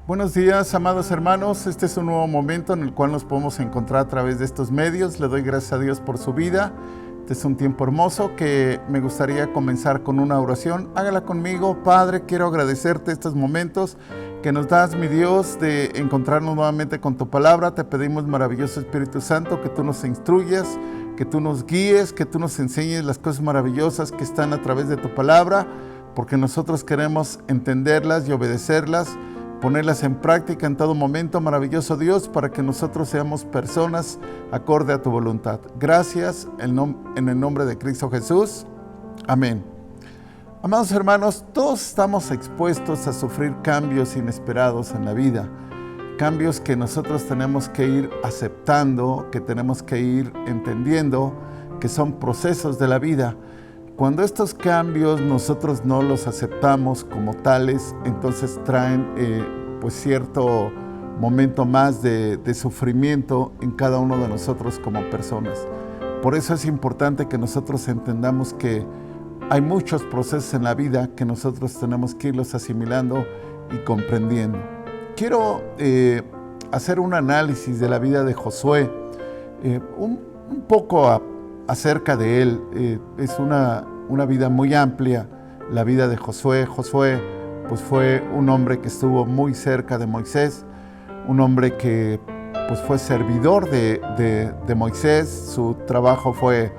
Buenos días, amados hermanos. Este es un nuevo momento en el cual nos podemos encontrar a través de estos medios. Le doy gracias a Dios por su vida. Este es un tiempo hermoso que me gustaría comenzar con una oración. Hágala conmigo. Padre, quiero agradecerte estos momentos que nos das, mi Dios, de encontrarnos nuevamente con tu palabra. Te pedimos, maravilloso Espíritu Santo, que tú nos instruyas, que tú nos guíes, que tú nos enseñes las cosas maravillosas que están a través de tu palabra, porque nosotros queremos entenderlas y obedecerlas, ponerlas en práctica en todo momento, maravilloso Dios, para que nosotros seamos personas acorde a tu voluntad. Gracias en el nombre de Cristo Jesús. Amén. Amados hermanos, todos estamos expuestos a sufrir cambios inesperados en la vida, cambios que nosotros tenemos que ir aceptando, que tenemos que ir entendiendo, que son procesos de la vida. Cuando estos cambios nosotros no los aceptamos como tales, entonces traen pues cierto momento más de sufrimiento en cada uno de nosotros como personas. Por eso es importante que nosotros entendamos que hay muchos procesos en la vida que nosotros tenemos que irlos asimilando y comprendiendo. Quiero hacer un análisis de la vida de Josué, un poco acerca de él. Es una vida muy amplia, la vida de Josué. Josué pues fue un hombre que estuvo muy cerca de Moisés, un hombre que pues fue servidor de Moisés. Su trabajo fue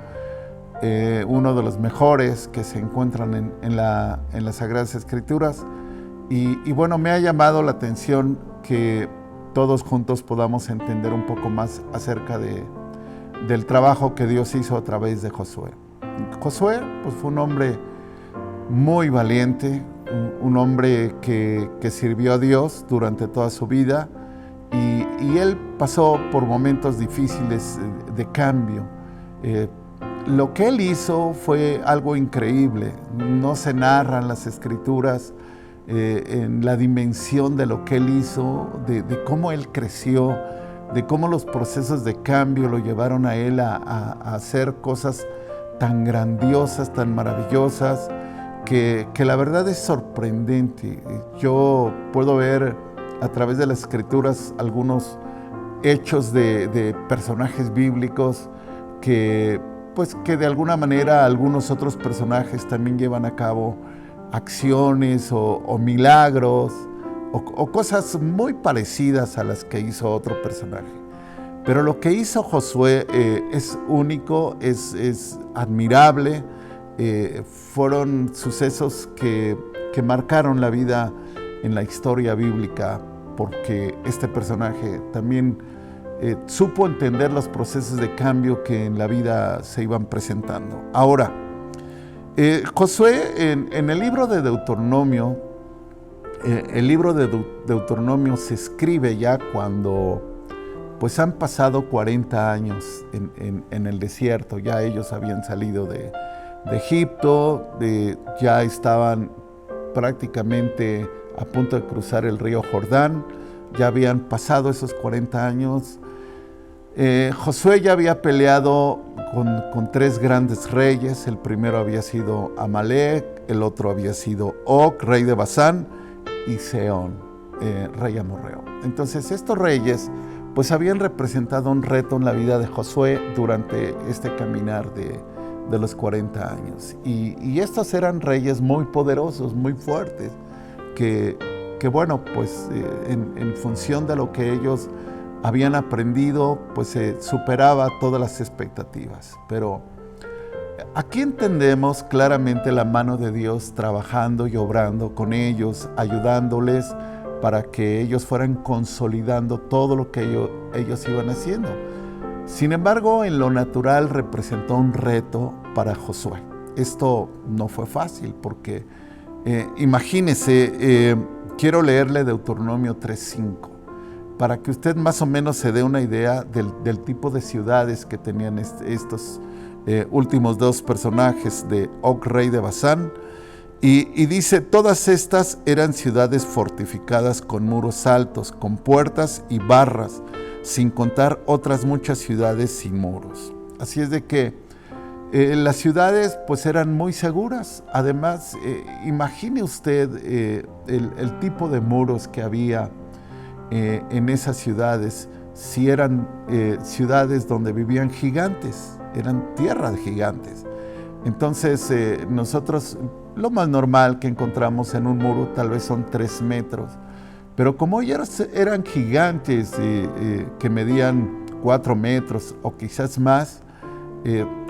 uno de los mejores que se encuentran en las Sagradas Escrituras. Y bueno, me ha llamado la atención que todos juntos podamos entender un poco más acerca del trabajo que Dios hizo a través de Josué. Josué pues fue un hombre muy valiente, un hombre que sirvió a Dios durante toda su vida, y él pasó por momentos difíciles de cambio. Lo que él hizo fue algo increíble. No se narran las Escrituras en la dimensión de lo que él hizo, de cómo él creció, de cómo los procesos de cambio lo llevaron a él a hacer cosas tan grandiosas, tan maravillosas, que la verdad es sorprendente. Yo puedo ver a través de las Escrituras algunos hechos de personajes bíblicos que de alguna manera algunos otros personajes también llevan a cabo acciones o milagros o cosas muy parecidas a las que hizo otro personaje. Pero lo que hizo Josué es único, es admirable. Fueron sucesos que marcaron la vida en la historia bíblica, porque este personaje también supo entender los procesos de cambio que en la vida se iban presentando. Ahora, Josué en el libro de Deuteronomio, Deuteronomio se escribe ya cuando pues han pasado 40 años en el desierto. Ya ellos habían salido de Egipto, ya estaban prácticamente a punto de cruzar el río Jordán, ya habían pasado esos 40 años. Josué ya había peleado con tres grandes reyes. El primero había sido Amalek, el otro había sido Og, rey de Basán, y Sehón, rey amorreo. Entonces estos reyes pues habían representado un reto en la vida de Josué durante este caminar de los 40 años. Y estos eran reyes muy poderosos, muy fuertes, que bueno, pues en función de lo que ellos habían aprendido, pues superaba todas las expectativas. Pero aquí entendemos claramente la mano de Dios trabajando y obrando con ellos, ayudándoles para que ellos fueran consolidando todo lo que ellos iban haciendo. Sin embargo, en lo natural representó un reto para Josué. Esto no fue fácil porque, imagínese, quiero leerle Deuteronomio 3:5, para que usted más o menos se dé una idea del tipo de ciudades que tenían estos últimos dos personajes de Og, rey de Basán. Y dice, todas estas eran ciudades fortificadas con muros altos, con puertas y barras, sin contar otras muchas ciudades sin muros. Así es de que las ciudades pues eran muy seguras. Además, imagine usted el tipo de muros que había en esas ciudades, si eran ciudades donde vivían gigantes, eran tierra de gigantes. Entonces nosotros lo más normal que encontramos en un muro tal vez son 3 metros, pero como ellos eran gigantes que medían 4 metros o quizás más,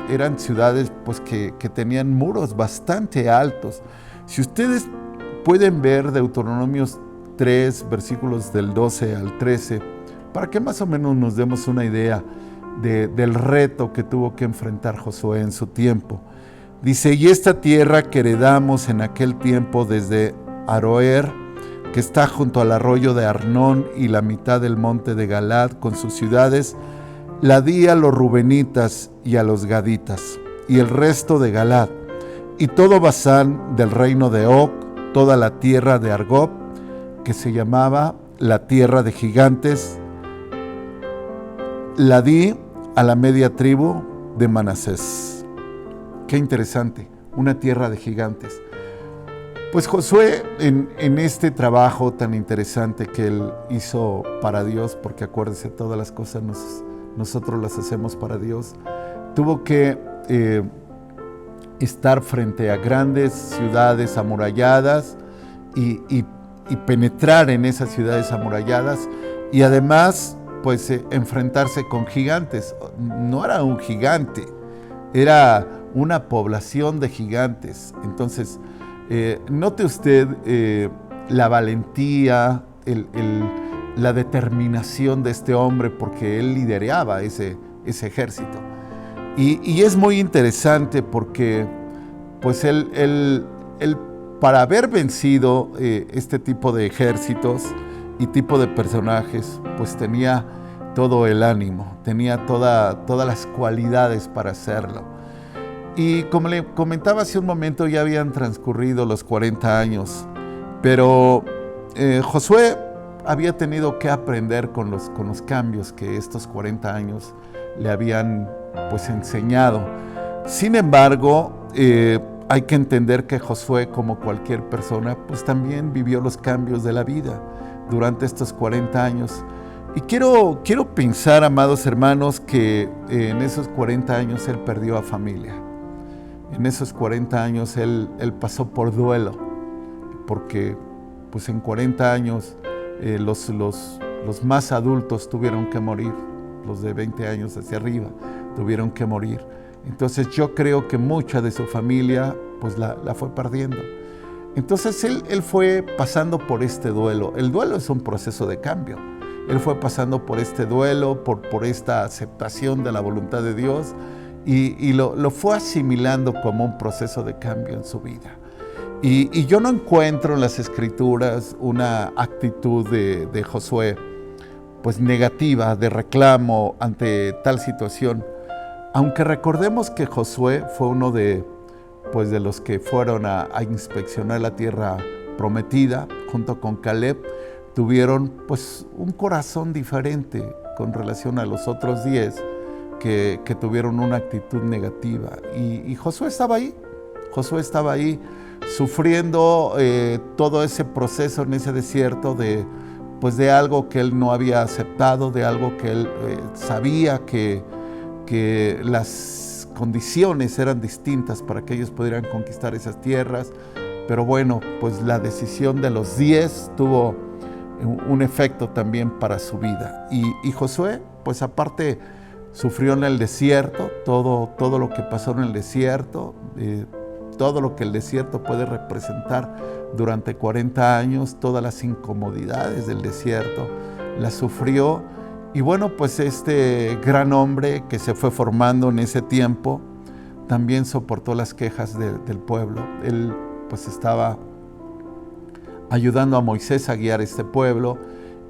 eran ciudades pues, que tenían muros bastante altos. Si ustedes pueden ver Deuteronomios 3, versículos del 12 al 13, para que más o menos nos demos una idea del reto que tuvo que enfrentar Josué en su tiempo. Dice, y esta tierra que heredamos en aquel tiempo desde Aroer, que está junto al arroyo de Arnón y la mitad del monte de Galad con sus ciudades, la di a los rubenitas y a los gaditas, y el resto de Galad, y todo Basán del reino de Og, toda la tierra de Argob, que se llamaba la tierra de gigantes, la di a la media tribu de Manasés. Qué interesante, una tierra de gigantes. Pues Josué, en este trabajo tan interesante que él hizo para Dios, porque acuérdese, todas las cosas nosotros las hacemos para Dios, tuvo que estar frente a grandes ciudades amuralladas y penetrar en esas ciudades amuralladas y además pues enfrentarse con gigantes. No era un gigante, era una población de gigantes. Entonces, note usted la valentía, la determinación de este hombre, porque él lideraba ese ejército. Y es muy interesante porque pues él para haber vencido este tipo de ejércitos y tipo de personajes, pues tenía todo el ánimo, tenía todas las cualidades para hacerlo. Y como le comentaba hace un momento, ya habían transcurrido los 40 años, pero Josué había tenido que aprender con los cambios que estos 40 años le habían pues enseñado. Sin embargo, hay que entender que Josué, como cualquier persona, pues también vivió los cambios de la vida durante estos 40 años. Y quiero pensar, amados hermanos, que en esos 40 años él perdió a familia. En esos 40 años él pasó por duelo, porque pues en 40 años los más adultos tuvieron que morir, los de 20 años hacia arriba tuvieron que morir. Entonces yo creo que mucha de su familia pues la fue perdiendo. Entonces él fue pasando por este duelo. El duelo es un proceso de cambio. Él fue pasando por este duelo, por esta aceptación de la voluntad de Dios, y lo fue asimilando como un proceso de cambio en su vida. Y yo no encuentro en las Escrituras una actitud de Josué pues negativa, de reclamo ante tal situación. Aunque recordemos que Josué fue uno de los que fueron a inspeccionar la tierra prometida, junto con Caleb, tuvieron pues un corazón diferente con relación a los otros 10 que tuvieron una actitud negativa. Y Josué estaba ahí sufriendo todo ese proceso en ese desierto de algo que él no había aceptado, de algo que él sabía que las condiciones eran distintas para que ellos pudieran conquistar esas tierras. Pero bueno, pues la decisión de los 10 tuvo un efecto también para su vida. Y Josué, pues aparte, sufrió en el desierto, todo lo que pasó en el desierto, todo lo que el desierto puede representar durante 40 años, todas las incomodidades del desierto, las sufrió. Y bueno, pues este gran hombre que se fue formando en ese tiempo, también soportó las quejas del pueblo. Él pues estaba ayudando a Moisés a guiar este pueblo.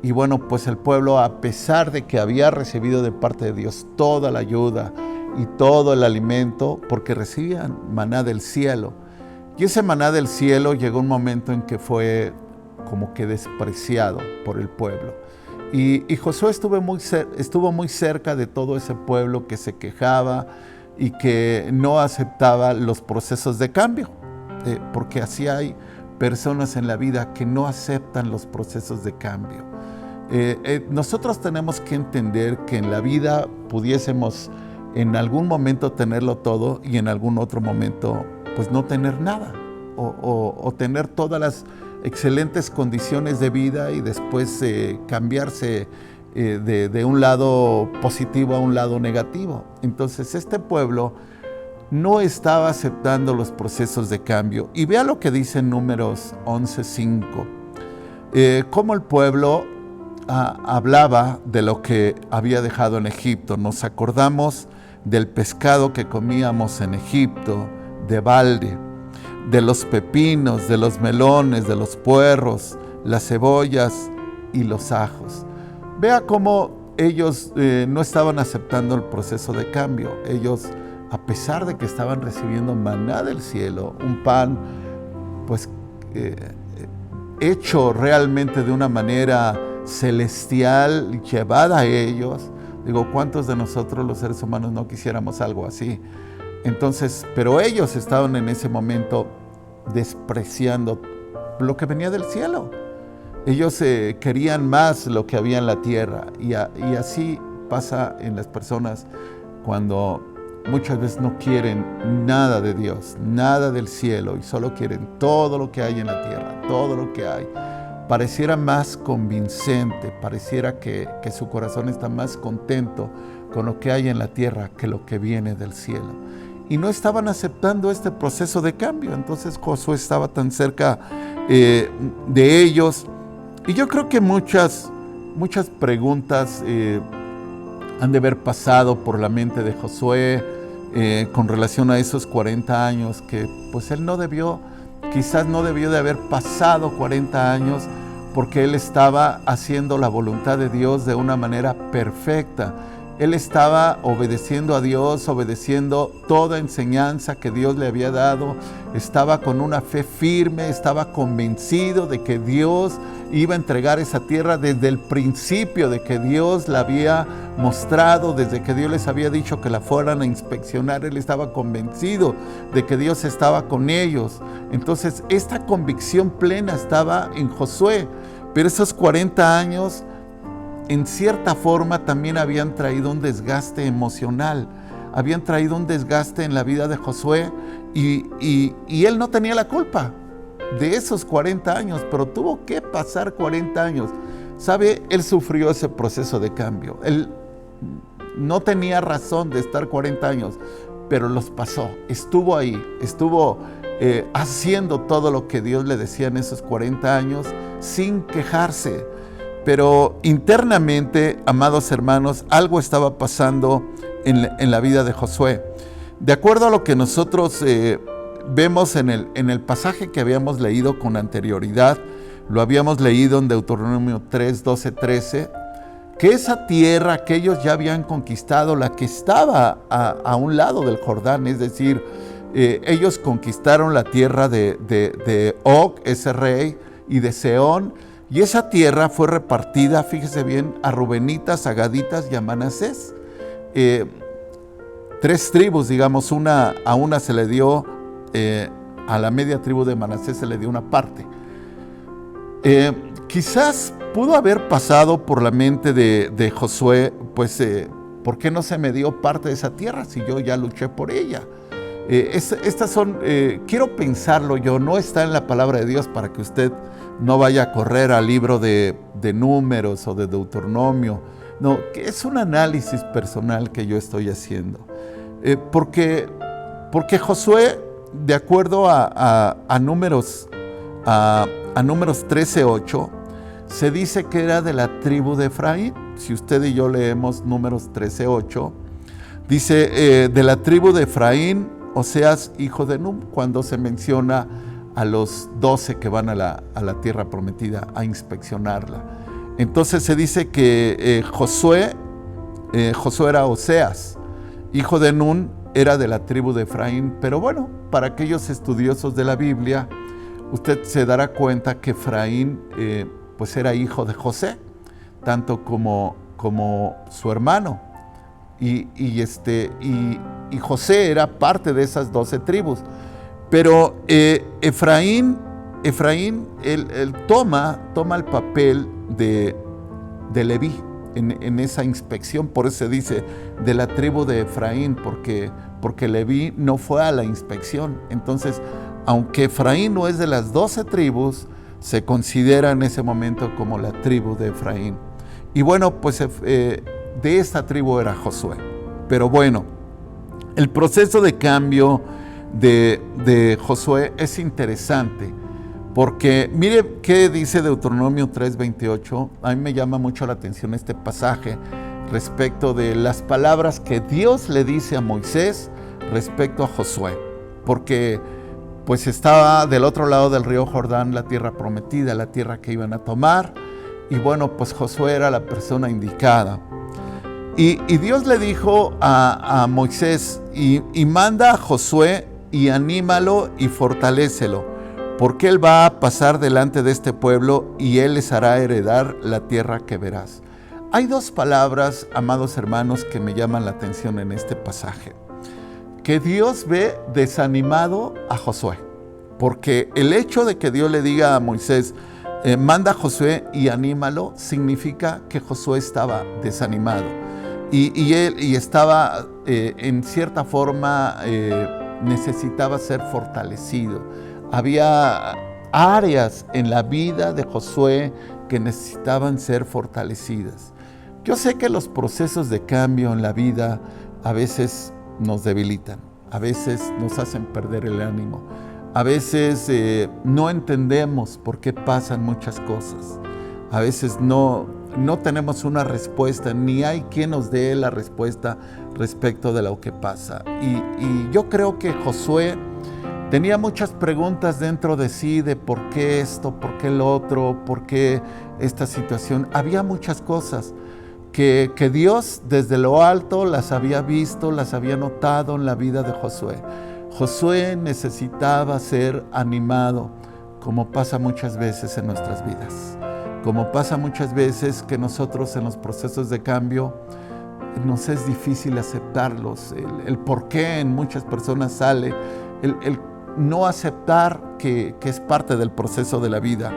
Y bueno, pues el pueblo, a pesar de que había recibido de parte de Dios toda la ayuda y todo el alimento, porque recibían maná del cielo, y ese maná del cielo llegó un momento en que fue como que despreciado por el pueblo. Y Josué estuvo muy cerca de todo ese pueblo que se quejaba y que no aceptaba los procesos de cambio, porque así hay personas en la vida que no aceptan los procesos de cambio. Nosotros tenemos que entender que en la vida pudiésemos en algún momento tenerlo todo y en algún otro momento pues no tener nada, o tener todas las excelentes condiciones de vida y después cambiarse de un lado positivo a un lado negativo. Entonces este pueblo no estaba aceptando los procesos de cambio. Y vea lo que dice en Números 11:5. Cómo el pueblo hablaba de lo que había dejado en Egipto. Nos acordamos del pescado que comíamos en Egipto, de balde, de los pepinos, de los melones, de los puerros, las cebollas y los ajos. Vea cómo ellos no estaban aceptando el proceso de cambio. Ellos, a pesar de que estaban recibiendo maná del cielo, un pan pues hecho realmente de una manera celestial, llevada a ellos. Digo, ¿cuántos de nosotros los seres humanos no quisiéramos algo así? Entonces, pero ellos estaban en ese momento despreciando lo que venía del cielo. Ellos querían más lo que había en la tierra, y así pasa en las personas cuando muchas veces no quieren nada de Dios, nada del cielo, y solo quieren todo lo que hay en la tierra, todo lo que hay. Pareciera más convincente, pareciera que su corazón está más contento con lo que hay en la tierra que lo que viene del cielo. Y no estaban aceptando este proceso de cambio. Entonces Josué estaba tan cerca de ellos. Y yo creo que muchas preguntas han de haber pasado por la mente de Josué con relación a esos 40 años, que pues él quizás no debió de haber pasado 40 años, porque él estaba haciendo la voluntad de Dios de una manera perfecta. Él estaba obedeciendo a Dios, obedeciendo toda enseñanza que Dios le había dado. Estaba con una fe firme, estaba convencido de que Dios iba a entregar esa tierra desde el principio, de que Dios la había mostrado, desde que Dios les había dicho que la fueran a inspeccionar. Él estaba convencido de que Dios estaba con ellos. Entonces, esta convicción plena estaba en Josué. Pero esos 40 años, en cierta forma, también habían traído un desgaste emocional, habían traído un desgaste en la vida de Josué, y él no tenía la culpa de esos 40 años, pero tuvo que pasar 40 años. ¿Sabe? Él sufrió ese proceso de cambio. Él no tenía razón de estar 40 años, pero los pasó. Estuvo ahí, estuvo haciendo todo lo que Dios le decía en esos 40 años sin quejarse. Pero internamente, amados hermanos, algo estaba pasando en la vida de Josué. De acuerdo a lo que nosotros vemos en el pasaje que habíamos leído con anterioridad, lo habíamos leído en Deuteronomio 3, 12, 13, que esa tierra que ellos ya habían conquistado, la que estaba a un lado del Jordán, es decir, ellos conquistaron la tierra de Og, ese rey, y de Sehón. Y esa tierra fue repartida, fíjese bien, a Rubenitas, a Gaditas y a Manasés. 3 tribus, digamos, a una se le dio, a la media tribu de Manasés se le dio una parte. Quizás pudo haber pasado por la mente de Josué, pues, ¿por qué no se me dio parte de esa tierra si yo ya luché por ella? Estas son, quiero pensarlo yo, no está en la palabra de Dios para que usted no vaya a correr al libro de Números o de Deuteronomio. No, que es un análisis personal que yo estoy haciendo. Porque Josué, de acuerdo a Números 13:8, se dice que era de la tribu de Efraín. Si usted y yo leemos Números 13:8, dice de la tribu de Efraín, Oseas, hijo de Num, cuando se menciona a los 12 que van a la tierra prometida a inspeccionarla. Entonces se dice que Josué era Oseas, hijo de Nun, era de la tribu de Efraín. Pero bueno, para aquellos estudiosos de la Biblia, usted se dará cuenta que Efraín pues era hijo de José, tanto como su hermano. Y José era parte de esas 12 tribus. Pero Efraín él toma el papel de Leví, en esa inspección. Por eso se dice de la tribu de Efraín, porque Leví no fue a la inspección. Entonces, aunque Efraín no es de las 12 tribus, se considera en ese momento como la tribu de Efraín. Y bueno, pues de esta tribu era Josué. Pero bueno, el proceso de cambio de Josué es interesante, porque mire qué dice Deuteronomio 3:28. A mí me llama mucho la atención este pasaje respecto de las palabras que Dios le dice a Moisés respecto a Josué, porque pues estaba del otro lado del río Jordán la tierra prometida, la tierra que iban a tomar, y bueno, pues Josué era la persona indicada. Y Dios le dijo a Moisés, y manda a Josué y anímalo y fortalécelo, porque él va a pasar delante de este pueblo y él les hará heredar la tierra que verás. Hay dos palabras, amados hermanos, que me llaman la atención en este pasaje. Que Dios ve desanimado a Josué, porque el hecho de que Dios le diga a Moisés, manda a Josué y anímalo, significa que Josué estaba desanimado. Y estaba, en cierta forma, necesitaba ser fortalecido. Había áreas en la vida de Josué que necesitaban ser fortalecidas. Yo sé que los procesos de cambio en la vida a veces nos debilitan, a veces nos hacen perder el ánimo, a veces no entendemos por qué pasan muchas cosas, a veces no tenemos una respuesta, ni hay quien nos dé la respuesta respecto de lo que pasa. Y yo creo que Josué tenía muchas preguntas dentro de sí de por qué esto, por qué lo otro, por qué esta situación. Había muchas cosas que Dios desde lo alto las había visto, las había notado en la vida de Josué. Josué necesitaba ser animado, como pasa muchas veces en nuestras vidas. Como pasa muchas veces que nosotros en los procesos de cambio nos es difícil aceptarlos. El por qué en muchas personas sale, el no aceptar que es parte del proceso de la vida.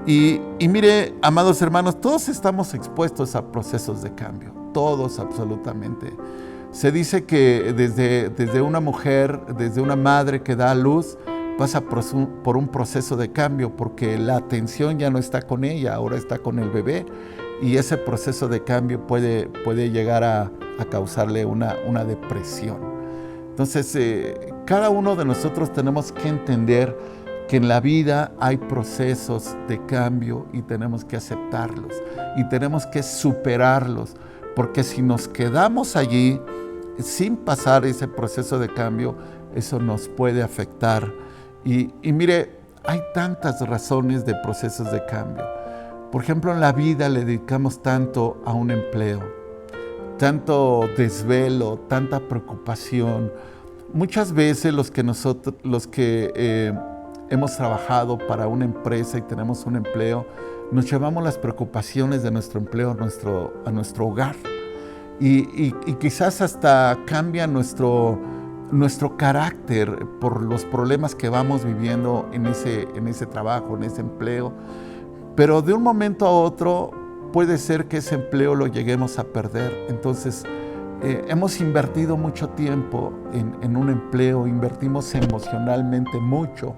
Y mire, amados hermanos, todos estamos expuestos a procesos de cambio, todos absolutamente. Se dice que desde una mujer, desde una madre que da a luz, pasa por un proceso de cambio, porque la atención ya no está con ella, ahora está con el bebé, y ese proceso de cambio puede llegar a causarle una depresión. Entonces, cada uno de nosotros tenemos que entender que en la vida hay procesos de cambio y tenemos que aceptarlos y tenemos que superarlos, porque si nos quedamos allí sin pasar ese proceso de cambio, eso nos puede afectar. Y mire, hay tantas razones de procesos de cambio. Por ejemplo, en la vida le dedicamos tanto a un empleo, tanto desvelo, tanta preocupación. Muchas veces los que hemos trabajado para una empresa y tenemos un empleo, nos llevamos las preocupaciones de nuestro empleo a nuestro hogar. Y quizás hasta cambia nuestro carácter por los problemas que vamos viviendo en ese trabajo, en ese empleo. Pero de un momento a otro puede ser que ese empleo lo lleguemos a perder. Entonces, hemos invertido mucho tiempo en un empleo, invertimos emocionalmente mucho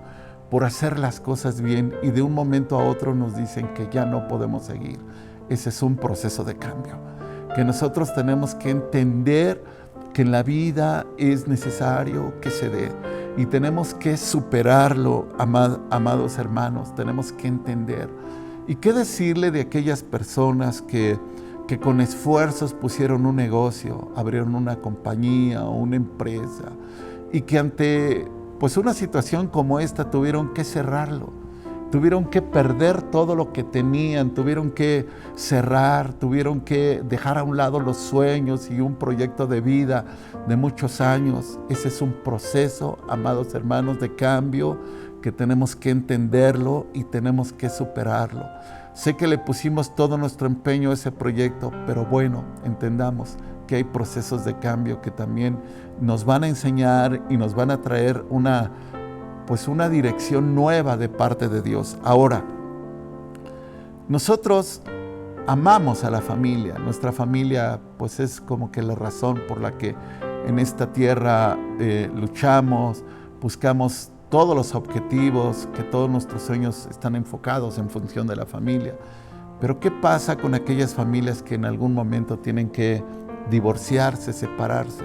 por hacer las cosas bien, y de un momento a otro nos dicen que ya no podemos seguir. Ese es un proceso de cambio, que nosotros tenemos que entender que en la vida es necesario que se dé, y tenemos que superarlo, amados hermanos, tenemos que entender. ¿Y qué decirle de aquellas personas que con esfuerzos pusieron un negocio, abrieron una compañía o una empresa, y que ante pues una situación como esta tuvieron que cerrarlo, tuvieron que perder todo lo que tenían, tuvieron que cerrar, tuvieron que dejar a un lado los sueños y un proyecto de vida de muchos años? Ese es un proceso, amados hermanos, de cambio que tenemos que entenderlo y tenemos que superarlo. Sé que le pusimos todo nuestro empeño a ese proyecto, pero bueno, entendamos que hay procesos de cambio que también nos van a enseñar y nos van a traer una dirección nueva de parte de Dios. Ahora, nosotros amamos a la familia. Nuestra familia pues es como que la razón por la que en esta tierra luchamos, buscamos todos los objetivos, que todos nuestros sueños están enfocados en función de la familia. Pero ¿qué pasa con aquellas familias que en algún momento tienen que divorciarse, separarse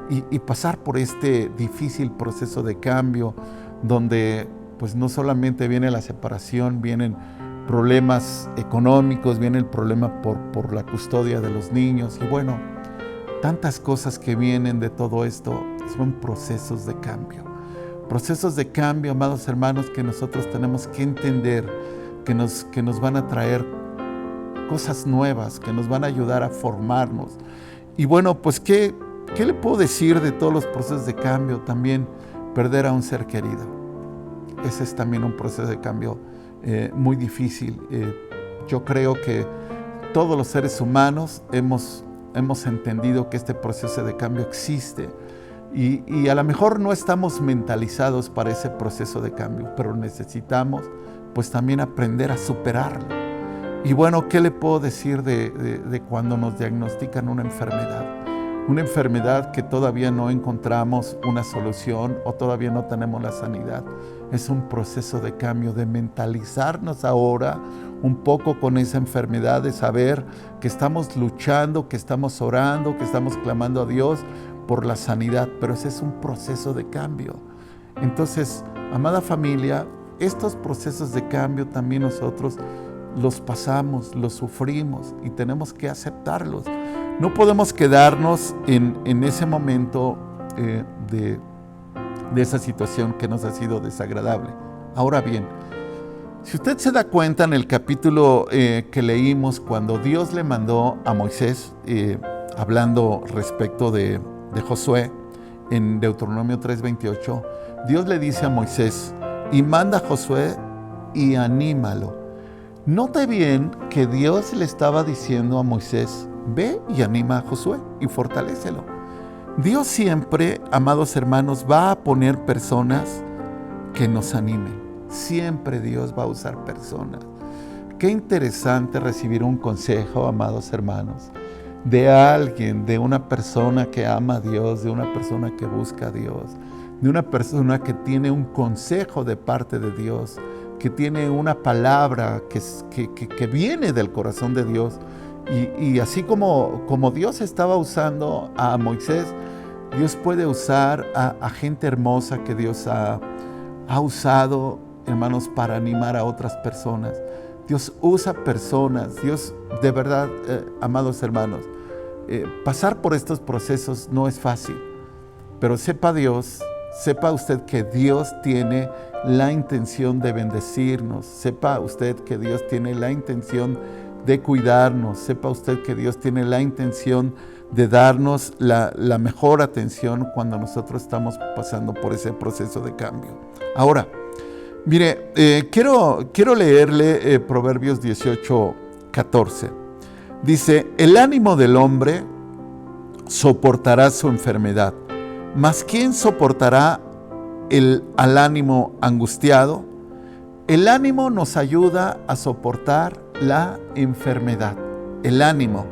y pasar por este difícil proceso de cambio, donde pues no solamente viene la separación, vienen problemas económicos, viene el problema por la custodia de los niños y bueno, tantas cosas que vienen de todo esto? Son procesos de cambio. Procesos de cambio, amados hermanos, que nosotros tenemos que entender, que nos van a traer cosas nuevas, que nos van a ayudar a formarnos. Y bueno, pues ¿qué le puedo decir de todos los procesos de cambio? También perder a un ser querido. Ese es también un proceso de cambio muy difícil. Yo creo que todos los seres humanos hemos entendido que este proceso de cambio existe y a lo mejor no estamos mentalizados para ese proceso de cambio, pero necesitamos pues también aprender a superarlo. Y bueno, ¿qué le puedo decir de cuando nos diagnostican una enfermedad? Una enfermedad que todavía no encontramos una solución o todavía no tenemos la sanidad. Es un proceso de cambio, de mentalizarnos ahora un poco con esa enfermedad, de saber que estamos luchando, que estamos orando, que estamos clamando a Dios por la sanidad, pero ese es un proceso de cambio. Entonces, amada familia, estos procesos de cambio también nosotros los pasamos, los sufrimos y tenemos que aceptarlos. No podemos quedarnos en ese momento de esa situación que nos ha sido desagradable. Ahora bien, si usted se da cuenta en el capítulo que leímos, cuando Dios le mandó a Moisés, hablando respecto de Josué, en Deuteronomio 3:28, Dios le dice a Moisés, y manda a Josué y anímalo. Note bien que Dios le estaba diciendo a Moisés, ve y anima a Josué y fortalécelo. Dios siempre, amados hermanos, va a poner personas que nos animen. Siempre Dios va a usar personas. Qué interesante recibir un consejo, amados hermanos, de alguien, de una persona que ama a Dios, de una persona que busca a Dios, de una persona que tiene un consejo de parte de Dios, que tiene una palabra que viene del corazón de Dios. Y así como Dios estaba usando a Moisés, Dios puede usar a gente hermosa que Dios ha usado, hermanos, para animar a otras personas. Dios usa personas. Dios, de verdad, amados hermanos, pasar por estos procesos no es fácil, pero sepa usted que Dios tiene la intención de bendecirnos. Sepa usted que Dios tiene la intención de cuidarnos. Sepa usted que Dios tiene la intención de darnos la mejor atención cuando nosotros estamos pasando por ese proceso de cambio. Ahora, mire, quiero leerle Proverbios 18:14. Dice, el ánimo del hombre soportará su enfermedad, mas ¿quién soportará al ánimo angustiado? El ánimo nos ayuda a soportar la enfermedad, el ánimo.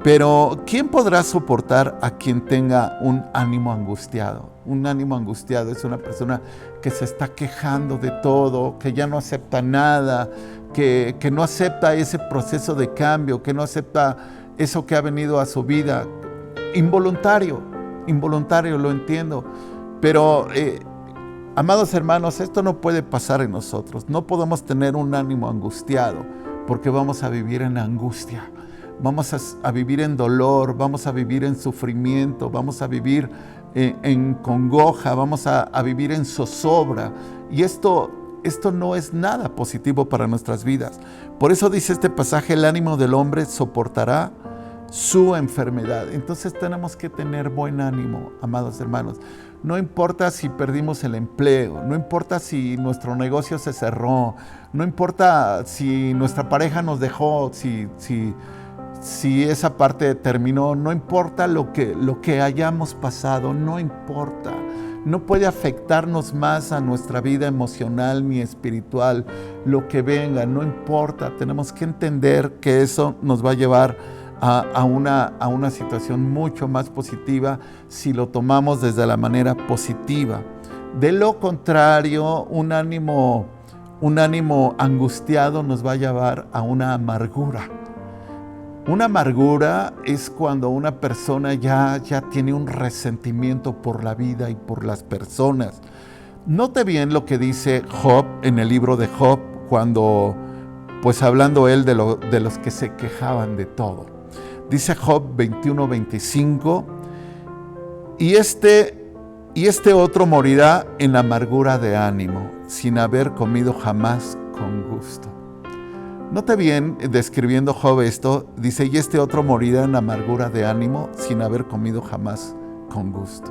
Pero ¿quién podrá soportar a quien tenga un ánimo angustiado? Un ánimo angustiado es una persona que se está quejando de todo, que ya no acepta nada, que no acepta ese proceso de cambio, que no acepta eso que ha venido a su vida. Involuntario, lo entiendo. Pero, amados hermanos, esto no puede pasar en nosotros. No podemos tener un ánimo angustiado porque vamos a vivir en angustia. Vamos a vivir en dolor, vamos a vivir en sufrimiento, vamos a vivir en congoja, vamos a vivir en zozobra. Y esto no es nada positivo para nuestras vidas. Por eso dice este pasaje, el ánimo del hombre soportará su enfermedad. Entonces tenemos que tener buen ánimo, amados hermanos. No importa si perdimos el empleo, no importa si nuestro negocio se cerró, no importa si nuestra pareja nos dejó, si esa parte terminó, no importa lo que hayamos pasado, no importa. no puede afectarnos más a nuestra vida emocional ni espiritual. Lo que venga, no importa, tenemos que entender que eso nos va a llevar a una situación mucho más positiva si lo tomamos desde la manera positiva. De lo contrario, un ánimo angustiado nos va a llevar a una amargura. Una amargura es cuando una persona ya tiene un resentimiento por la vida y por las personas. Note bien lo que dice Job en el libro de Job, cuando, pues hablando él de los que se quejaban de todo. Dice Job 21:25, y este otro morirá en amargura de ánimo, sin haber comido jamás con gusto. Note bien, describiendo Job esto, dice, y este otro morirá en amargura de ánimo, sin haber comido jamás con gusto.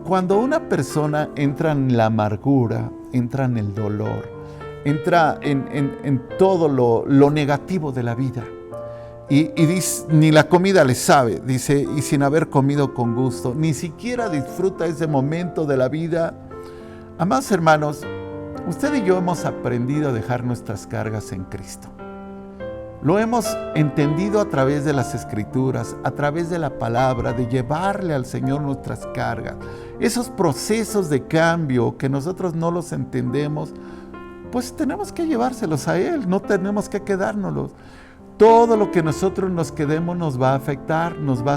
Cuando una persona entra en la amargura, entra en el dolor, entra en todo lo negativo de la vida, y dice, ni la comida le sabe, dice, y sin haber comido con gusto, ni siquiera disfruta ese momento de la vida. Amados hermanos, usted y yo hemos aprendido a dejar nuestras cargas en Cristo. Lo hemos entendido a través de las Escrituras, a través de la palabra, de llevarle al Señor nuestras cargas. Esos procesos de cambio que nosotros no los entendemos, pues tenemos que llevárselos a Él, no tenemos que quedárnoslos. Todo lo que nosotros nos quedemos nos va a afectar, nos va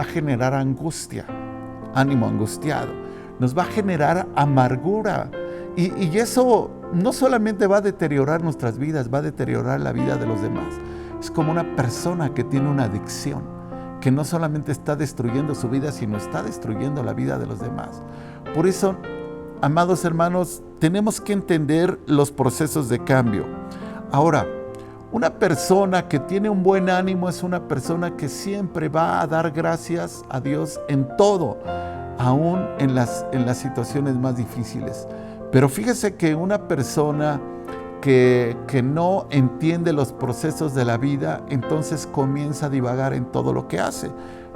a generar angustia, ánimo angustiado, nos va a generar amargura. Y eso no solamente va a deteriorar nuestras vidas, va a deteriorar la vida de los demás. Es como una persona que tiene una adicción, que no solamente está destruyendo su vida, sino está destruyendo la vida de los demás. Por eso, amados hermanos, tenemos que entender los procesos de cambio. Ahora, una persona que tiene un buen ánimo es una persona que siempre va a dar gracias a Dios en todo, aún en las situaciones más difíciles. Pero fíjese que una persona que no entiende los procesos de la vida, entonces comienza a divagar en todo lo que hace.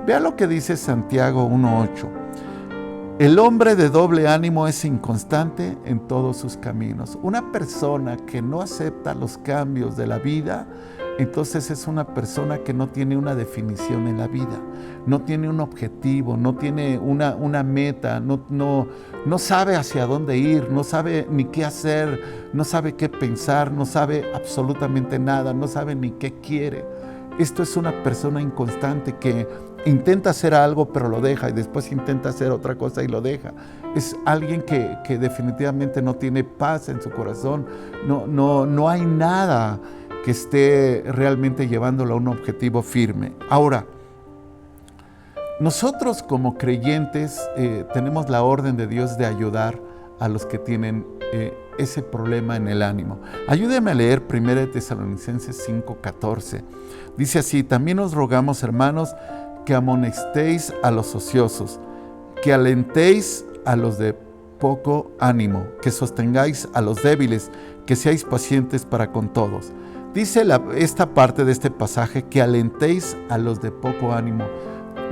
Vea lo que dice Santiago 1:8. El hombre de doble ánimo es inconstante en todos sus caminos. Una persona que no acepta los cambios de la vida, entonces es una persona que no tiene una definición en la vida, no tiene un objetivo, no tiene una meta, no sabe hacia dónde ir, no sabe ni qué hacer, no sabe qué pensar, no sabe absolutamente nada, no sabe ni qué quiere. Esto es una persona inconstante que intenta hacer algo pero lo deja y después intenta hacer otra cosa y lo deja. Es alguien que definitivamente no tiene paz en su corazón, no hay nada que esté realmente llevándolo a un objetivo firme. Ahora, nosotros como creyentes tenemos la orden de Dios de ayudar a los que tienen ese problema en el ánimo. Ayúdeme a leer 1 Tesalonicenses 5:14. Dice así: también os rogamos, hermanos, que amonestéis a los ociosos, que alentéis a los de poco ánimo, que sostengáis a los débiles, que seáis pacientes para con todos. Dice esta parte de este pasaje, que alentéis a los de poco ánimo.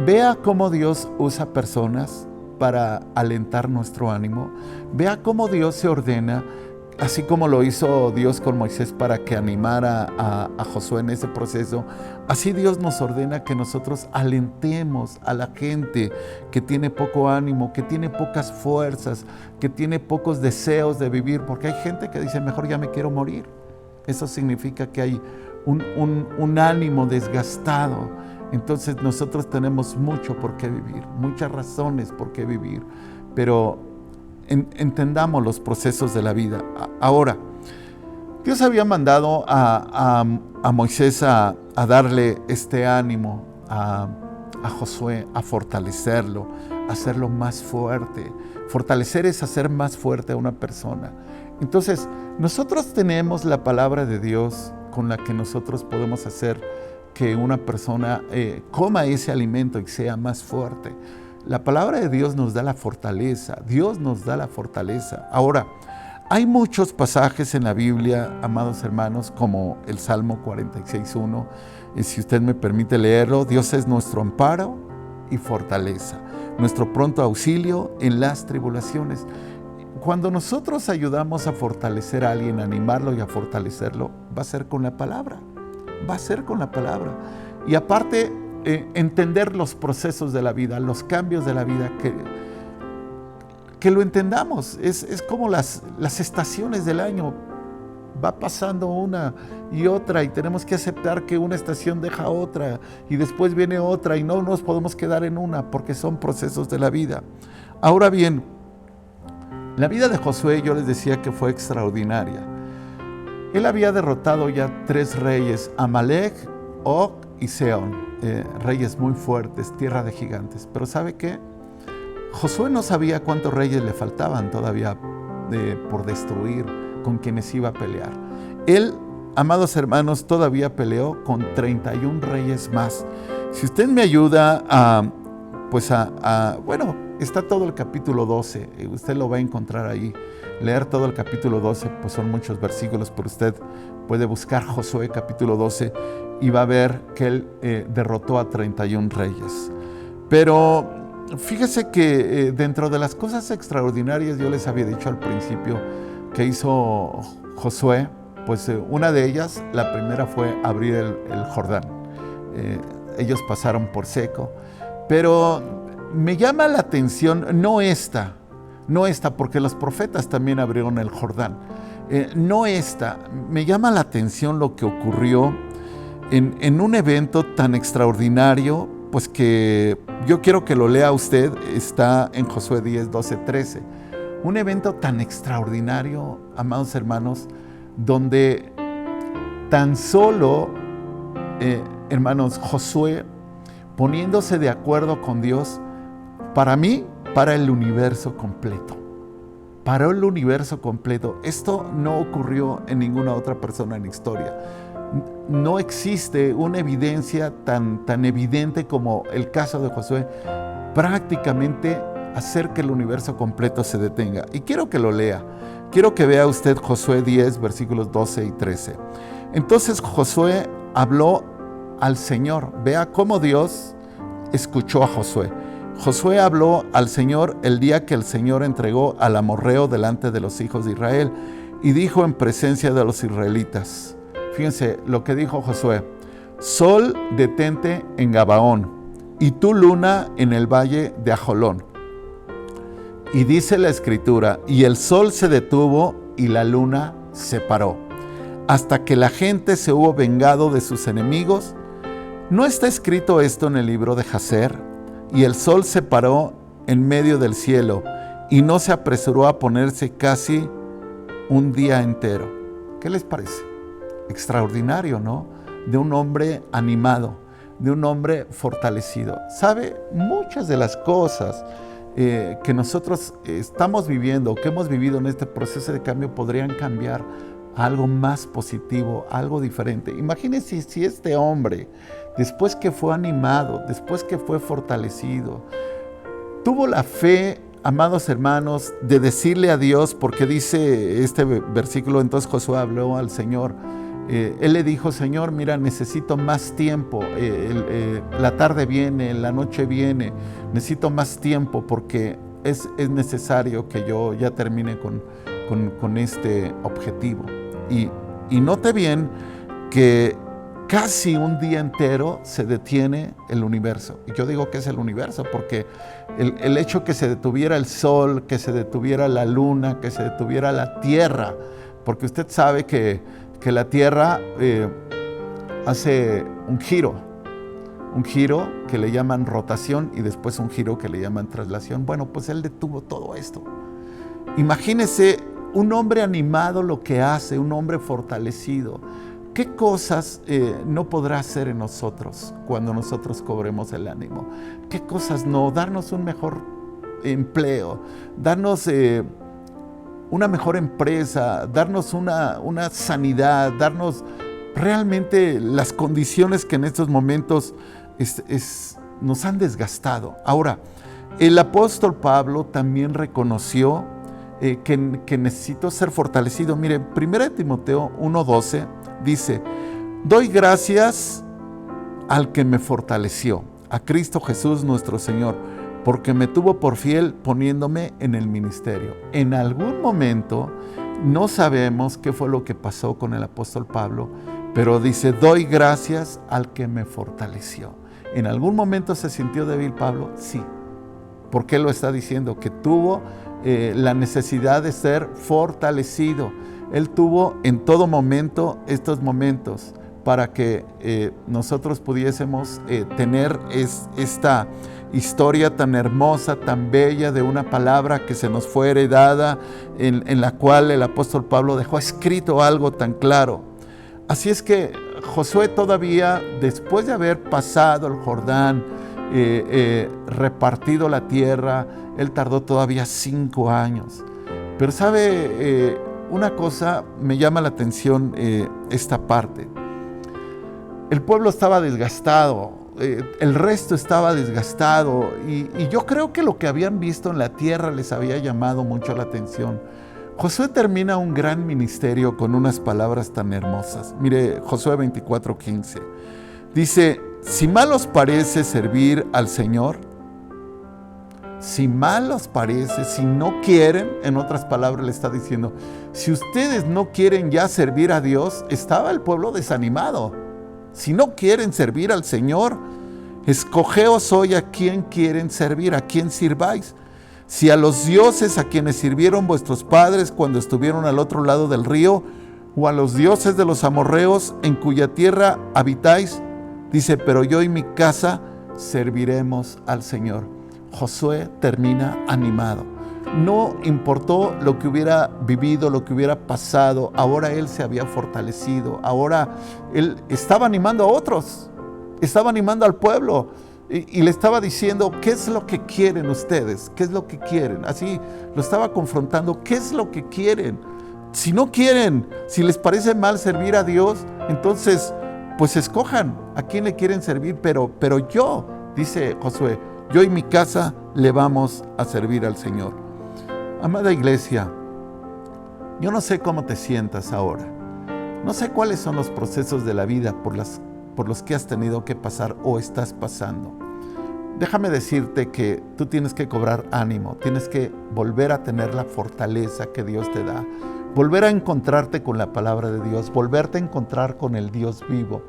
Vea cómo Dios usa personas para alentar nuestro ánimo. Vea cómo Dios se ordena, así como lo hizo Dios con Moisés para que animara a Josué en ese proceso. Así Dios nos ordena que nosotros alentemos a la gente que tiene poco ánimo, que tiene pocas fuerzas, que tiene pocos deseos de vivir, porque hay gente que dice, mejor ya me quiero morir. Eso significa que hay un ánimo desgastado. Entonces nosotros tenemos mucho por qué vivir, muchas razones por qué vivir, pero entendamos los procesos de la vida. Ahora, Dios había mandado a Moisés a darle este ánimo a Josué, a fortalecerlo, a hacerlo más fuerte. Fortalecer es hacer más fuerte a una persona. Entonces, nosotros tenemos la palabra de Dios con la que nosotros podemos hacer que una persona coma ese alimento y sea más fuerte. La palabra de Dios nos da la fortaleza. Dios nos da la fortaleza. Ahora, hay muchos pasajes en la Biblia, amados hermanos, como el Salmo 46:1. Si usted me permite leerlo: Dios es nuestro amparo y fortaleza, nuestro pronto auxilio en las tribulaciones. Cuando nosotros ayudamos a fortalecer a alguien, a animarlo y a fortalecerlo, va a ser con la palabra. Va a ser con la palabra. Y aparte, entender los procesos de la vida, los cambios de la vida, que lo entendamos. Es como las estaciones del año. Va pasando una y otra y tenemos que aceptar que una estación deja otra y después viene otra y no nos podemos quedar en una porque son procesos de la vida. Ahora bien, la vida de Josué, yo les decía que fue extraordinaria. Él había derrotado ya 3 reyes, Amalek, Og y Sehón, reyes muy fuertes, tierra de gigantes. Pero ¿sabe qué? Josué no sabía cuántos reyes le faltaban todavía por destruir, con quienes iba a pelear. Él, amados hermanos, todavía peleó con 31 reyes más. Si usted me ayuda bueno, está todo el capítulo 12, usted lo va a encontrar ahí. Leer todo el capítulo 12, pues son muchos versículos, pero usted puede buscar Josué capítulo 12 y va a ver que él derrotó a 31 reyes. Pero fíjese que dentro de las cosas extraordinarias, yo les había dicho al principio que hizo Josué, pues una de ellas, la primera fue abrir el Jordán. Ellos pasaron por seco, pero me llama la atención, no esta, porque los profetas también abrieron el Jordán. Me llama la atención lo que ocurrió en un evento tan extraordinario, pues que yo quiero que lo lea usted, está en Josué 10, 12, 13. Un evento tan extraordinario, amados hermanos, donde tan solo, hermanos, Josué, poniéndose de acuerdo con Dios, para mí, para el universo completo. Paró el universo completo. Esto no ocurrió en ninguna otra persona en la historia. No existe una evidencia tan evidente como el caso de Josué, prácticamente hacer que el universo completo se detenga. Y quiero que lo lea. Quiero que vea usted Josué 10, versículos 12 y 13. Entonces Josué habló al Señor. Vea cómo Dios escuchó a Josué. Josué habló al Señor el día que el Señor entregó al amorreo delante de los hijos de Israel y dijo en presencia de los israelitas. Fíjense lo que dijo Josué. Sol, detente en Gabaón, y tú, luna, en el valle de Ajolón. Y dice la Escritura, y el sol se detuvo y la luna se paró, hasta que la gente se hubo vengado de sus enemigos. ¿No está escrito esto en el libro de Jacer? Y el sol se paró en medio del cielo, y no se apresuró a ponerse casi un día entero. ¿Qué les parece? Extraordinario, ¿no? De un hombre animado, de un hombre fortalecido. ¿Sabe? Muchas de las cosas que nosotros estamos viviendo, que hemos vivido en este proceso de cambio, podrían cambiar a algo más positivo, algo diferente. Imagínense si este hombre, después que fue animado, después que fue fortalecido, tuvo la fe, amados hermanos, de decirle a Dios, porque dice este versículo, entonces Josué habló al Señor. Él le dijo, Señor, mira, necesito más tiempo, la tarde viene, la noche viene, necesito más tiempo porque es necesario que yo ya termine con este objetivo. Y note bien que casi un día entero se detiene el universo. Y yo digo que es el universo porque el hecho que se detuviera el sol, que se detuviera la luna, que se detuviera la tierra, porque usted sabe que la Tierra hace un giro que le llaman rotación y después un giro que le llaman traslación. Bueno, pues él detuvo todo esto. Imagínese un hombre animado lo que hace, un hombre fortalecido. ¿Qué cosas no podrá hacer en nosotros cuando nosotros cobremos el ánimo? ¿Qué cosas no? Darnos un mejor empleo, darnos una mejor empresa, darnos una sanidad, darnos realmente las condiciones que en estos momentos nos han desgastado. Ahora, el apóstol Pablo también reconoció que necesitó ser fortalecido. Mire, 1 Timoteo 1:12 dice, doy gracias al que me fortaleció, a Cristo Jesús nuestro Señor, porque me tuvo por fiel poniéndome en el ministerio. En algún momento, no sabemos qué fue lo que pasó con el apóstol Pablo, pero dice, doy gracias al que me fortaleció. ¿En algún momento se sintió débil Pablo? Sí. ¿Por qué lo está diciendo? Que tuvo la necesidad de ser fortalecido. Él tuvo en todo momento estos momentos para que nosotros pudiésemos tener esta historia tan hermosa, tan bella de una palabra que se nos fue heredada, en la cual el apóstol Pablo dejó escrito algo tan claro. Así es que Josué todavía, después de haber pasado el Jordán, repartido la tierra, él tardó todavía 5 años. Pero sabe, una cosa me llama la atención, esta parte. El pueblo estaba desgastado, el resto estaba desgastado y yo creo que lo que habían visto en la tierra les había llamado mucho la atención. Josué termina un gran ministerio con unas palabras tan hermosas. Mire, Josué 24:15. Dice, si mal os parece servir al Señor, si mal os parece, si no quieren, en otras palabras le está diciendo, si ustedes no quieren ya servir a Dios, estaba el pueblo desanimado. Si no quieren servir al Señor, escogeos hoy a quién quieren servir, a quién sirváis. Si a los dioses a quienes sirvieron vuestros padres cuando estuvieron al otro lado del río, o a los dioses de los amorreos en cuya tierra habitáis, dice, pero yo y mi casa serviremos al Señor. Josué termina animado. No importó lo que hubiera vivido, lo que hubiera pasado, ahora él se había fortalecido, ahora él estaba animando a otros, estaba animando al pueblo y le estaba diciendo, ¿qué es lo que quieren ustedes? ¿Qué es lo que quieren? Así lo estaba confrontando, ¿qué es lo que quieren? Si no quieren, si les parece mal servir a Dios, entonces pues escojan a quién le quieren servir, pero yo, dice Josué, yo y mi casa le vamos a servir al Señor. Amada iglesia, yo no sé cómo te sientas ahora. No sé cuáles son los procesos de la vida por los que has tenido que pasar o estás pasando. Déjame decirte que tú tienes que cobrar ánimo, tienes que volver a tener la fortaleza que Dios te da, volver a encontrarte con la palabra de Dios, volverte a encontrar con el Dios vivo,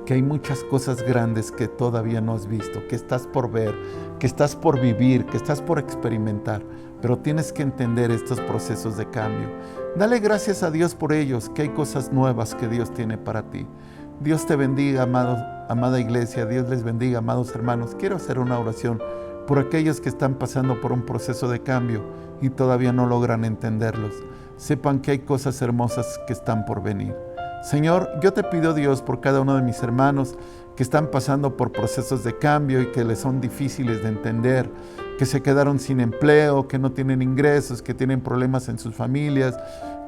que hay muchas cosas grandes que todavía no has visto, que estás por ver, que estás por vivir, que estás por experimentar, pero tienes que entender estos procesos de cambio. Dale gracias a Dios por ellos, que hay cosas nuevas que Dios tiene para ti. Dios te bendiga, amada iglesia, Dios les bendiga, amados hermanos. Quiero hacer una oración por aquellos que están pasando por un proceso de cambio y todavía no logran entenderlos. Sepan que hay cosas hermosas que están por venir. Señor, yo te pido, Dios, por cada uno de mis hermanos que están pasando por procesos de cambio y que les son difíciles de entender, que se quedaron sin empleo, que no tienen ingresos, que tienen problemas en sus familias,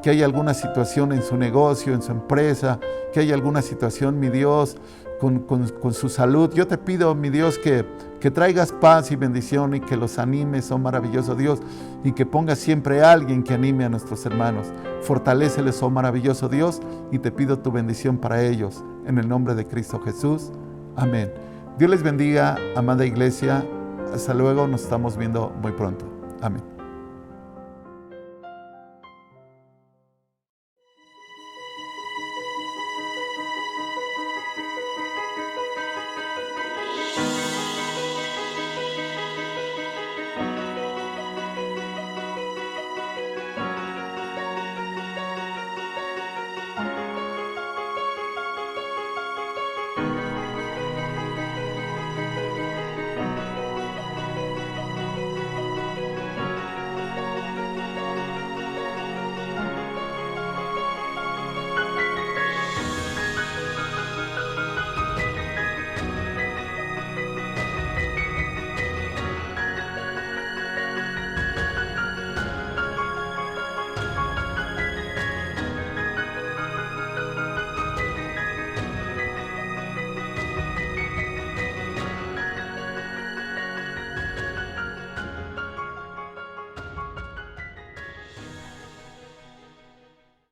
que hay alguna situación en su negocio, en su empresa, que hay alguna situación, mi Dios, con su salud. Yo te pido, mi Dios, que traigas paz y bendición y que los animes, oh maravilloso Dios, y que pongas siempre a alguien que anime a nuestros hermanos. Fortaléceles, oh maravilloso Dios, y te pido tu bendición para ellos, en el nombre de Cristo Jesús. Amén. Dios les bendiga, amada iglesia. Hasta luego, nos estamos viendo muy pronto. Amén.